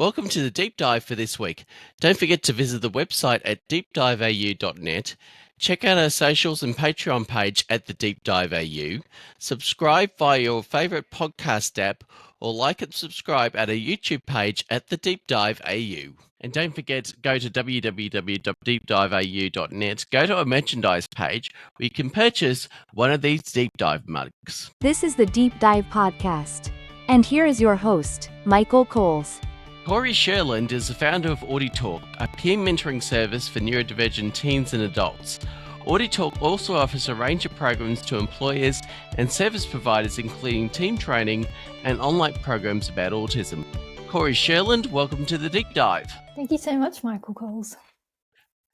Welcome to the deep dive for this week. Don't forget to visit the website at deepdiveau.net. Check out our socials and Patreon page at the Deep Dive AU. Subscribe via your favourite podcast app or like and subscribe at our YouTube page at the Deep Dive AU. And don't forget, go to www.deepdiveau.net, go to our merchandise page where you can purchase one of these deep dive mugs. This is the Deep Dive Podcast. And here is your host, Michael Coles. Kory Sherland is the founder of Autie Talk, a peer mentoring service for neurodivergent teens and adults. Autie Talk also offers a range of programs to employers and service providers, including team training and online programs about autism. Kory Sherland, welcome to the Deep Dive. Thank you so much, Michael Coles.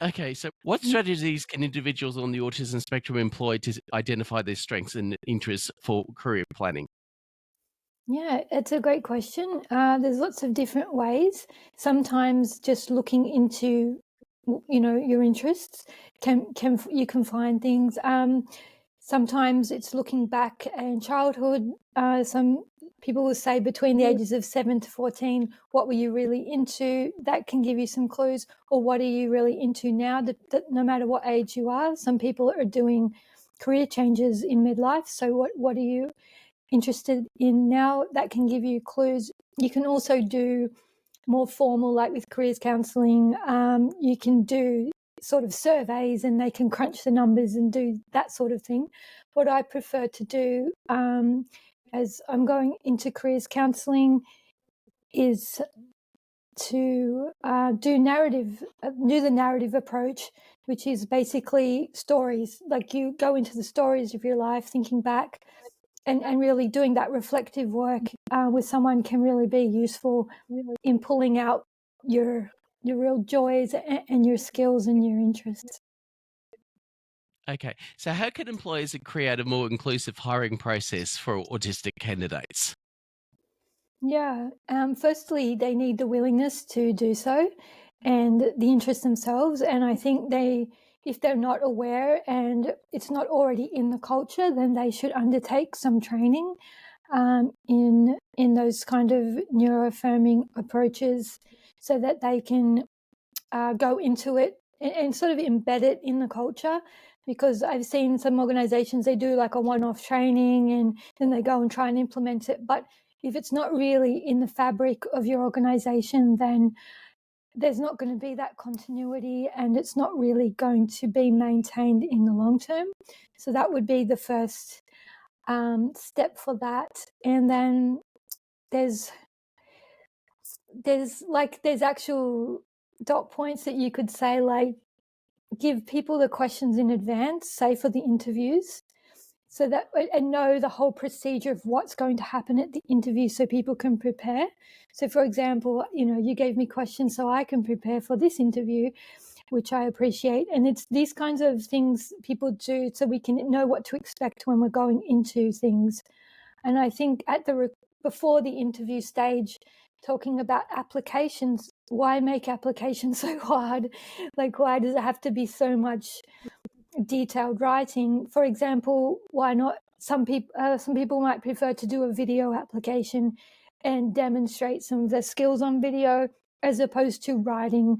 Okay, so what strategies can individuals on the autism spectrum employ to identify their strengths and interests for career planning? Yeah, it's a great question. There's lots of different ways. Sometimes just looking into, your interests you can find things. Sometimes it's looking back in childhood. Some people will say between the ages of 7 to 14, what were you really into? That can give you some clues. Or what are you really into now? That no matter what age you are, some people are doing career changes in midlife. So what are you interested in now? That can give you clues. You can also do more formal, like with careers counselling. You can do sort of surveys and they can crunch the numbers and do that sort of thing. What I prefer to do as I'm going into careers counselling is to do the narrative approach, which is basically stories. Like you go into the stories of your life, thinking back, and really doing that reflective work with someone can really be useful in pulling out your real joys and your skills and your interests. Okay, so how can employers create a more inclusive hiring process for autistic candidates? Yeah, firstly, they need the willingness to do so and the interest themselves. And I think if they're not aware and it's not already in the culture, then they should undertake some training in those kind of neuroaffirming approaches so that they can go into it and sort of embed it in the culture. Because I've seen some organizations, they do like a one-off training and then they go and try and implement it. But if it's not really in the fabric of your organization, then there's not going to be that continuity and it's not really going to be maintained in the long term. So that would be the first step for that. And then there's actual dot points that you could say, like, give people the questions in advance, say for the interviews, so that and know the whole procedure of what's going to happen at the interview so people can prepare. So for example, you gave me questions so I can prepare for this interview, which I appreciate. And it's these kinds of things people do so we can know what to expect when we're going into things. And I think before the interview stage, talking about applications, why make applications so hard? Like, why does it have to be so much detailed writing? For example, why not? Some people might prefer to do a video application and demonstrate some of their skills on video as opposed to writing,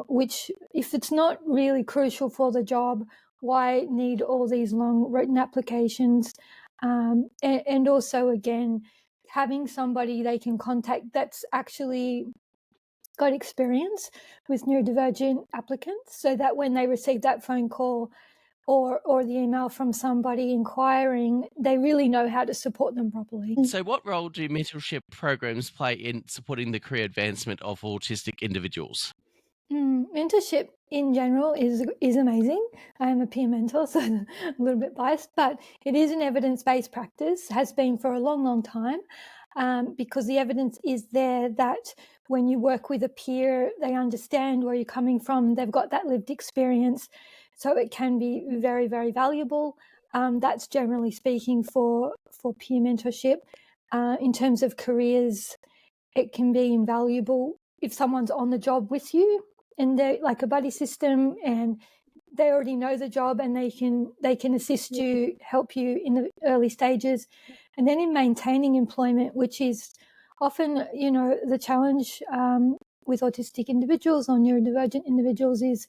which, if it's not really crucial for the job, why need all these long written applications? And also, again, having somebody they can contact that's actually got experience with neurodivergent applicants, so that when they receive that phone call or the email from somebody inquiring, they really know how to support them properly. So what role do mentorship programs play in supporting the career advancement of autistic individuals? Mentorship in general is amazing. I am a peer mentor, so a little bit biased, but it is an evidence-based practice, has been for a long, long time, because the evidence is there that when you work with a peer, they understand where you're coming from, they've got that lived experience, so it can be very, very valuable. That's generally speaking for peer mentorship. In terms of careers, it can be invaluable if someone's on the job with you and they're like a buddy system and they already know the job and they can assist you, help you in the early stages. And then in maintaining employment, which is often, the challenge with autistic individuals or neurodivergent individuals is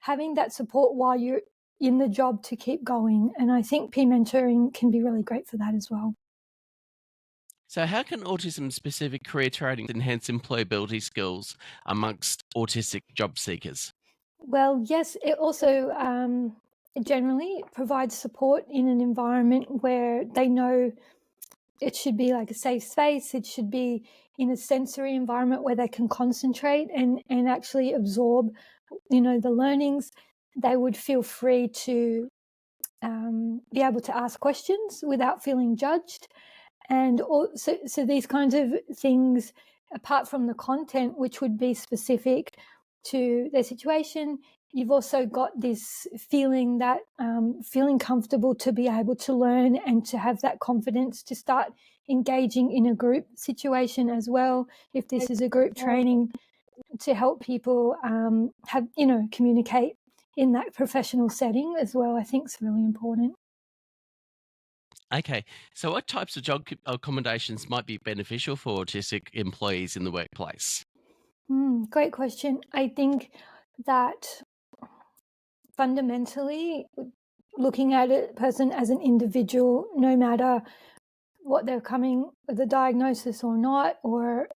having that support while you're in the job to keep going. And I think peer mentoring can be really great for that as well. So, how can autism specific career training enhance employability skills amongst autistic job seekers? Well, yes, it also generally provides support in an environment where they know it should be like a safe space. It should be in a sensory environment where they can concentrate and actually absorb, the learnings. They would feel free to be able to ask questions without feeling judged. And also, so these kinds of things, apart from the content, which would be specific to their situation, you've also got this feeling that feeling comfortable to be able to learn and to have that confidence to start engaging in a group situation as well. If this is a group training, to help people have, communicate in that professional setting as well, I think is really important. Okay, so what types of job accommodations might be beneficial for autistic employees in the workplace? Great question. I think that fundamentally, looking at a person as an individual, no matter what they're coming with a diagnosis or not, or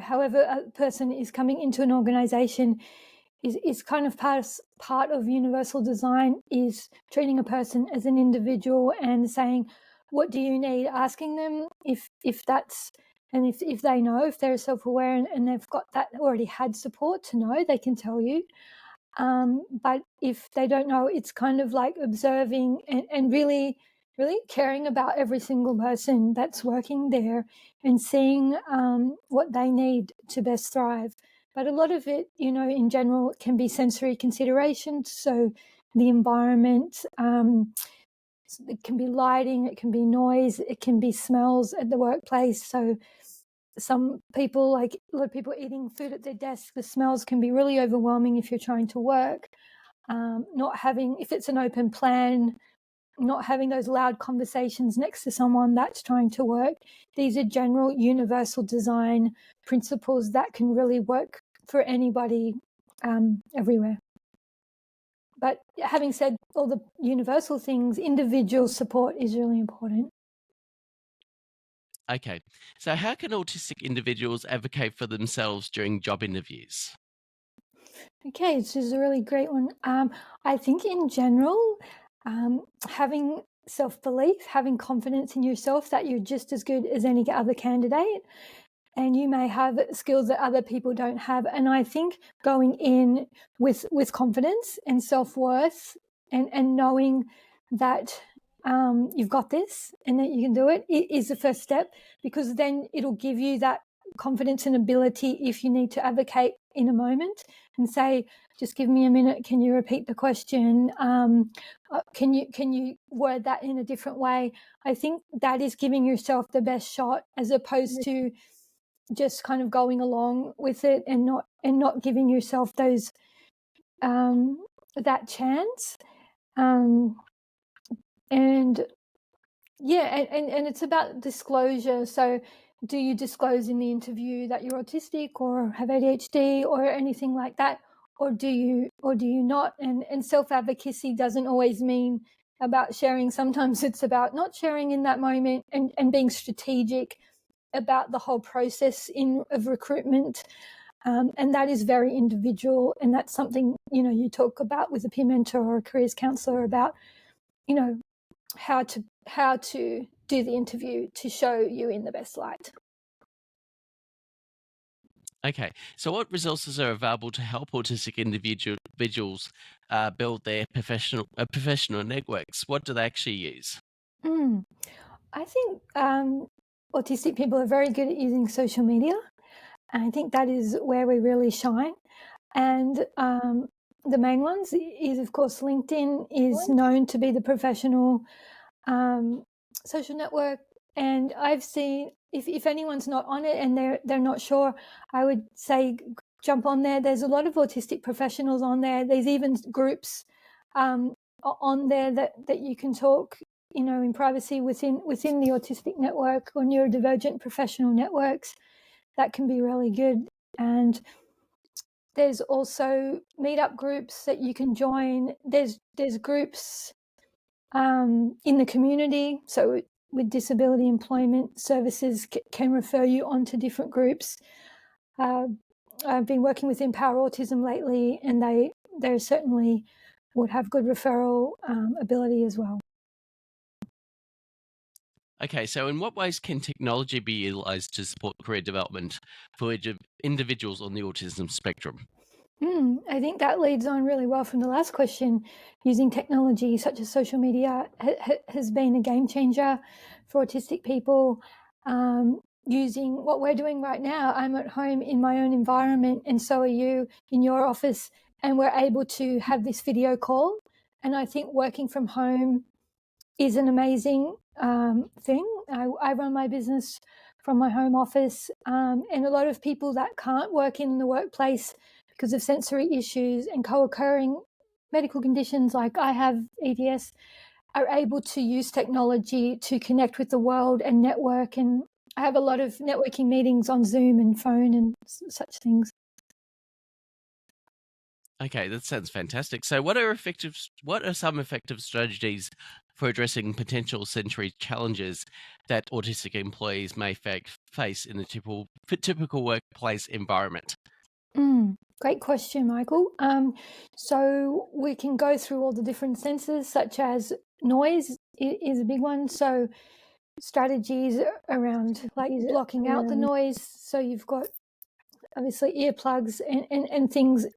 however a person is coming into an organization, is kind of part of universal design, is treating a person as an individual and saying, what do you need, asking them if that's, and if they know, if they're self-aware and they've got that, already had support to know, they can tell you. But if they don't know, it's kind of like observing and really, really caring about every single person that's working there and seeing what they need to best thrive. But a lot of it, in general, can be sensory considerations. So the environment, it can be lighting, it can be noise, it can be smells at the workplace. So some people, like a lot of people eating food at their desk, the smells can be really overwhelming if you're trying to work. Not having, if it's an open plan, not having those loud conversations next to someone that's trying to work. These are general universal design principles that can really work for anybody everywhere. But having said all the universal things, individual support is really important. Okay, so how can autistic individuals advocate for themselves during job interviews? Okay, this is a really great one. I think in general, having self-belief, having confidence in yourself that you're just as good as any other candidate, and you may have skills that other people don't have. And I think going in with confidence and self-worth and knowing that you've got this and that you can do it is the first step, because then it'll give you that confidence and ability if you need to advocate in a moment and say, just give me a minute, can you repeat the question, can you word that in a different way. I think that is giving yourself the best shot, as opposed to just kind of going along with it and not giving yourself those that chance. And yeah, and it's about disclosure. So do you disclose in the interview that you're autistic or have ADHD or anything like that, or do you not? And self-advocacy doesn't always mean about sharing. Sometimes it's about not sharing in that moment and being strategic about the whole process of recruitment. And that is very individual, and that's something you talk about with a peer mentor or a careers counsellor about how to do the interview to show you in the best light. Okay, so what resources are available to help autistic individuals build their professional networks? What do they actually use? Mm. I think autistic people are very good at using social media, and I think that is where we really shine. And the main ones is, of course, LinkedIn is known to be the professional social network. And I've seen, if anyone's not on it and they're not sure, I would say jump on there. There's a lot of autistic professionals on there. There's even groups on there that you can talk in privacy within the autistic network or neurodivergent professional networks, that can be really good. And there's also meetup groups that you can join. There's groups in the community. So with disability employment services can refer you onto different groups. I've been working with Empower Autism lately, and they certainly would have good referral ability as well. Okay, so in what ways can technology be utilized to support career development for individuals on the autism spectrum? I think that leads on really well from the last question. Using technology such as social media has been a game changer for autistic people. Using what we're doing right now, I'm at home in my own environment, and so are you in your office, and we're able to have this video call. And I think working from home is an amazing thing. I run my business from my home office, and a lot of people that can't work in the workplace because of sensory issues and co-occurring medical conditions like I have EDS are able to use technology to connect with the world and network. And I have a lot of networking meetings on Zoom and phone and such things. Okay, that sounds fantastic. So what are some effective strategies for addressing potential sensory challenges that autistic employees may face in the typical workplace environment? Great question, Michael. So we can go through all the different senses, such as noise is a big one. So strategies around like blocking out the noise. So you've got obviously earplugs and things,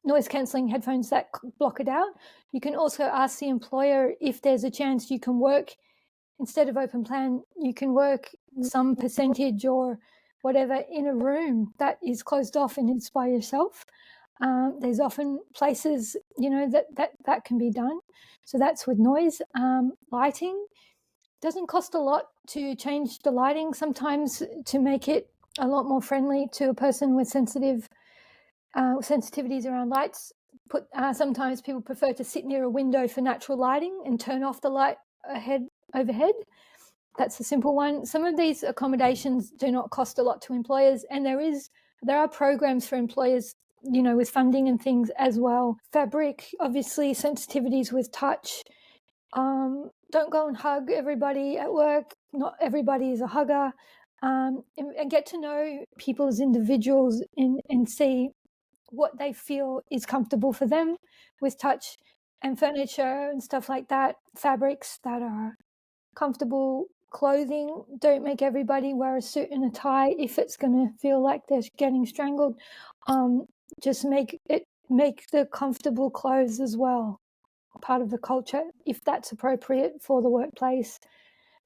noise cancelling headphones that block it out. You can also ask the employer if there's a chance you can work, instead of open plan, you can work some percentage or whatever in a room that is closed off and it's by yourself. There's often places, that can be done. So that's with noise. Lighting doesn't cost a lot to change the lighting sometimes to make it a lot more friendly to a person with sensitivities around lights. Sometimes people prefer to sit near a window for natural lighting and turn off the light overhead. That's a simple one. Some of these accommodations do not cost a lot to employers, and there are programs for employers, with funding and things as well. Fabric, obviously, sensitivities with touch. Don't go and hug everybody at work. Not everybody is a hugger. And get to know people as individuals and see what they feel is comfortable for them with touch and furniture and stuff like that. Fabrics that are comfortable. Clothing, don't make everybody wear a suit and a tie if it's going to feel like they're getting strangled. Just make the comfortable clothes as well part of the culture, if that's appropriate for the workplace.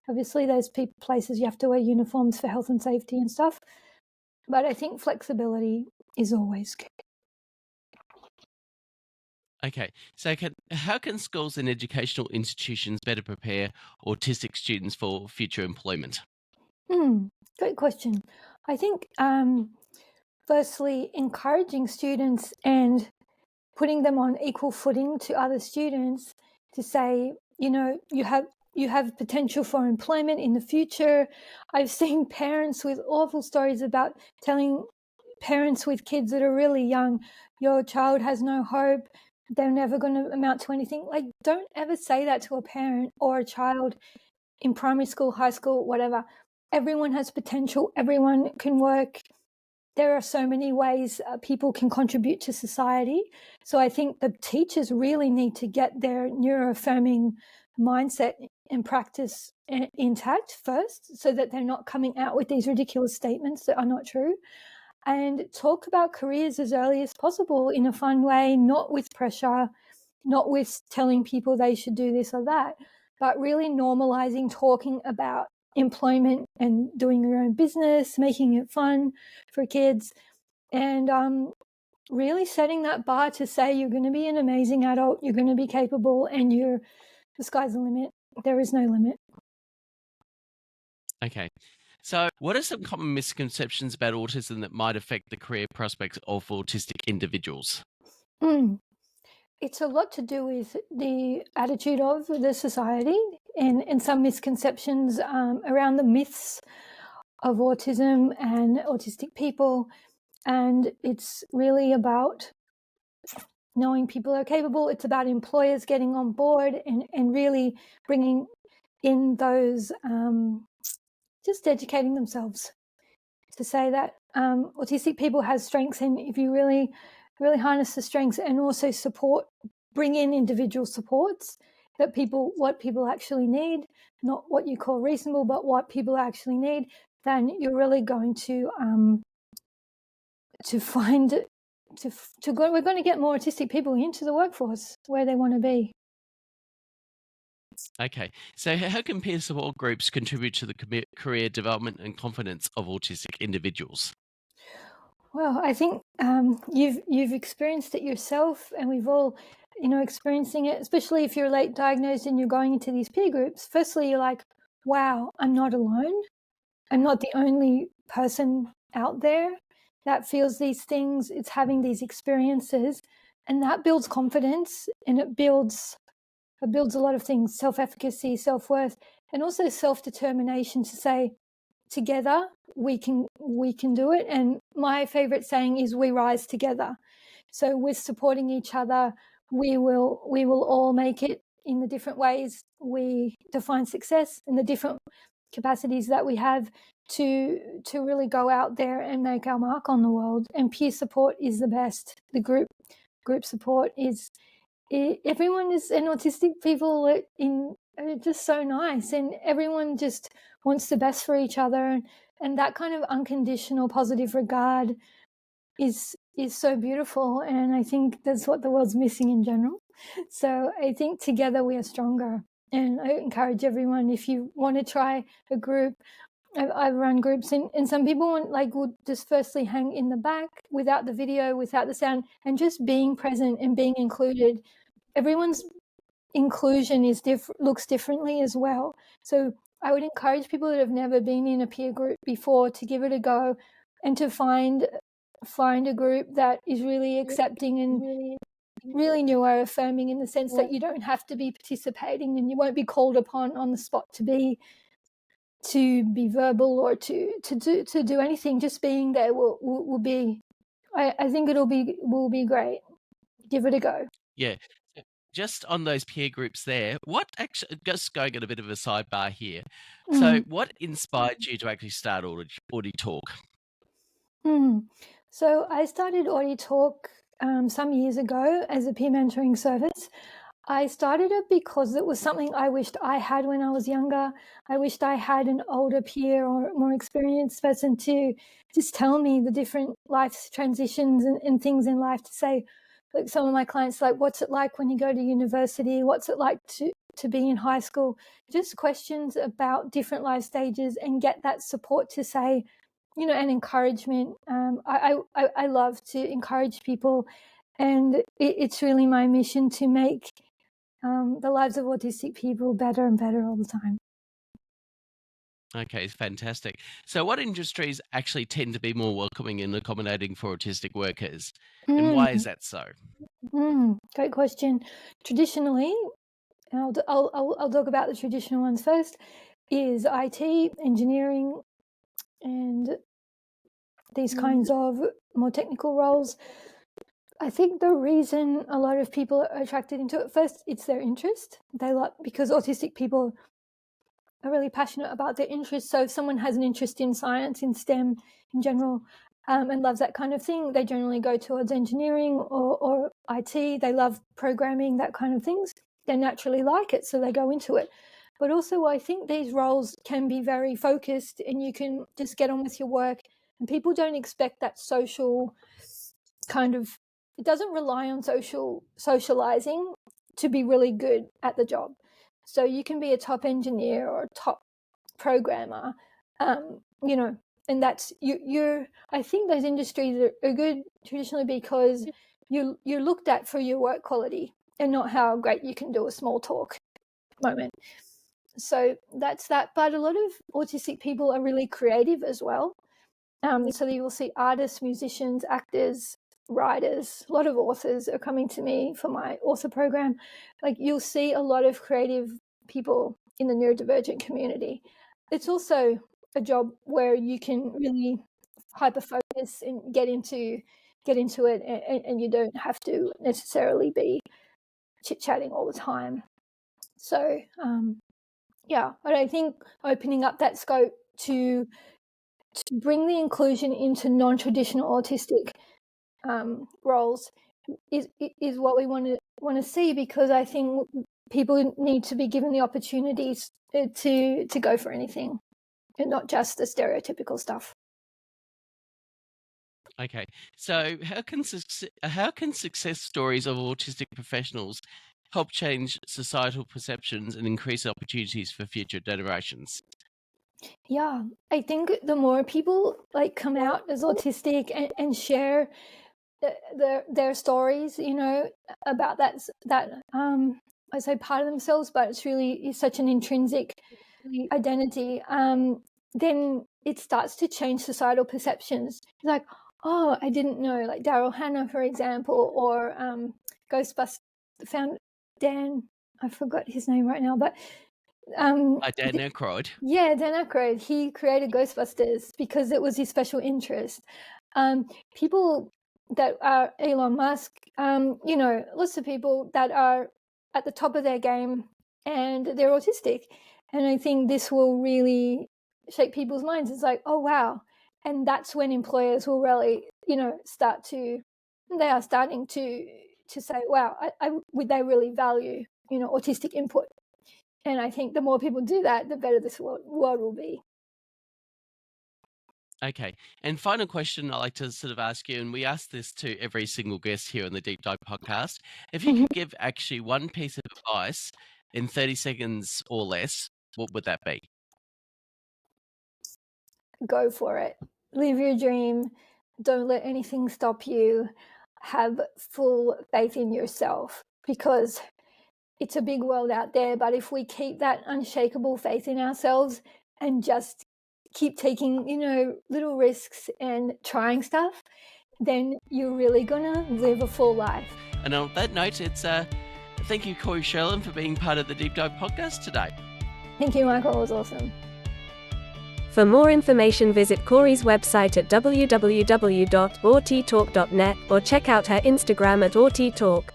Obviously, there's places you have to wear uniforms for health and safety and stuff, but I think flexibility is always good. Okay, so how can schools and educational institutions better prepare autistic students for future employment? Great question. I think firstly, encouraging students and putting them on equal footing to other students to say, you have potential for employment in the future. I've seen parents with awful stories about telling parents with kids that are really young, your child has no hope, they're never going to amount to anything. Like, don't ever say that to a parent or a child in primary school, high school, whatever. Everyone has potential. Everyone can work. There are so many ways people can contribute to society. So I think the teachers really need to get their neuroaffirming mindset and practice intact first, so that they're not coming out with these ridiculous statements that are not true. And talk about careers as early as possible in a fun way, not with pressure, not with telling people they should do this or that, but really normalizing talking about employment and doing your own business, making it fun for kids, and really setting that bar to say you're going to be an amazing adult, you're going to be capable, and the sky's the limit. There is no limit. Okay. So, what are some common misconceptions about autism that might affect the career prospects of autistic individuals? It's a lot to do with the attitude of the society and some misconceptions around the myths of autism and autistic people. And it's really about knowing people are capable. It's about employers getting on board and really bringing in those, just educating themselves to say that autistic people have strengths, and if you really harness the strengths and also bring in individual supports that what people actually need, not what you call reasonable, but what people actually need, then you're really going to find we're going to get more autistic people into the workforce where they want to be. Okay, so how can peer support groups contribute to the career development and confidence of autistic individuals? Well, I think you've experienced it yourself, and we've all, experiencing it. Especially if you're late diagnosed and you're going into these peer groups. Firstly, you're like, "Wow, I'm not alone. I'm not the only person out there that feels these things. It's having these experiences," and that builds confidence, and it builds a lot of things: self-efficacy, self-worth, and also self-determination to say, together we can do it. And my favorite saying is, we rise together. So with supporting each other, we will all make it in the different ways we define success and the different capacities that we have to really go out there and make our mark on the world. And peer support is the best. The group support is, everyone is, and autistic people are just so nice, and everyone just wants the best for each other, and that kind of unconditional positive regard is so beautiful, and I think that's what the world's missing in general. So I think together we are stronger, and I encourage everyone, if you want to try a group. I've run groups, and some people would just firstly hang in the back without the video, without the sound, and just being present and being included. Everyone's inclusion looks differently as well. So I would encourage people that have never been in a peer group before to give it a go, and to find a group that is really accepting and really neuroaffirming, in the sense that you don't have to be participating, and you won't be called upon on the spot to be verbal or to do anything. Just being there will be, I think will be great. Give it a go. Yeah. So just on those peer groups there, what actually, just going at a bit of a sidebar here. So, what inspired you to actually start Autie Talk? So I started Autie Talk some years ago as a peer mentoring service. I started it because it was something I wished I had when I was younger. I wished I had an older peer or more experienced person to just tell me the different life transitions and things in life, to say, like some of my clients, like, what's it like when you go to university? What's it like to be in high school? Just questions about different life stages, and get that support to say, and encouragement. I love to encourage people, and it's really my mission to make the lives of autistic people better and better all the time. Okay, fantastic. So, what industries actually tend to be more welcoming and accommodating for autistic workers, and why is that so? Great question. Traditionally, and I'll talk about the traditional ones first, is IT, engineering, and these kinds of more technical roles. I think the reason a lot of people are attracted into it, first, it's their interest. Because autistic people are really passionate about their interests. So if someone has an interest in science, in STEM in general, and loves that kind of thing, they generally go towards engineering or IT. They love programming, that kind of things. They naturally like it, so they go into it. But also, I think these roles can be very focused, and you can just get on with your work, and people don't expect that social kind of, it doesn't rely on socializing to be really good at the job. So you can be a top engineer or a top programmer, and that's you're. I think those industries are good traditionally because you're looked at for your work quality and not how great you can do a small talk moment. So that's that. But a lot of autistic people are really creative as well. So you will see artists, musicians, actors, writers, a lot of authors are coming to me for my author program. Like, you'll see a lot of creative people in the neurodivergent community. It's also a job where you can really hyper focus and get into it, and you don't have to necessarily be chit chatting all the time. So yeah, but I think opening up that scope to bring the inclusion into non-traditional autistic roles is what we want to see, because I think people need to be given the opportunities to go for anything, and not just the stereotypical stuff. Okay, so how can success stories of autistic professionals help change societal perceptions and increase opportunities for future generations? Yeah, I think the more people like come out as autistic and share their stories, you know, about that I say part of themselves, but it's such an intrinsic identity, then it starts to change societal perceptions. It's like, oh, I didn't know, like Daryl Hannah, for example, or Ghostbusters found Dan, I forgot his name right now, but Dan Aykroyd. yeah, Dan Aykroyd, he created Ghostbusters because it was his special interest. People that are Elon Musk, you know, lots of people that are at the top of their game and they're autistic. And I think this will really shake people's minds. It's like, oh, wow. And that's when employers will really, you know, they are starting to say, wow, would they really value, you know, autistic input? And I think the more people do that, the better this world will be. Okay, and final question I like to sort of ask you, and we ask this to every single guest here on the Deep Dive podcast. If you could give actually one piece of advice in 30 seconds or less, what would that be? Go for it. Live your dream. Don't let anything stop you. Have full faith in yourself, because it's a big world out there. But if we keep that unshakable faith in ourselves and just keep taking, you know, little risks and trying stuff, then you're really gonna live a full life. And on that note, it's thank you, Kory Sherland, for being part of the Deep Dive podcast today. Thank you, Michael. It was awesome. For more information, visit Kory's website at www.autietalk.net or check out her Instagram at Autie Talk.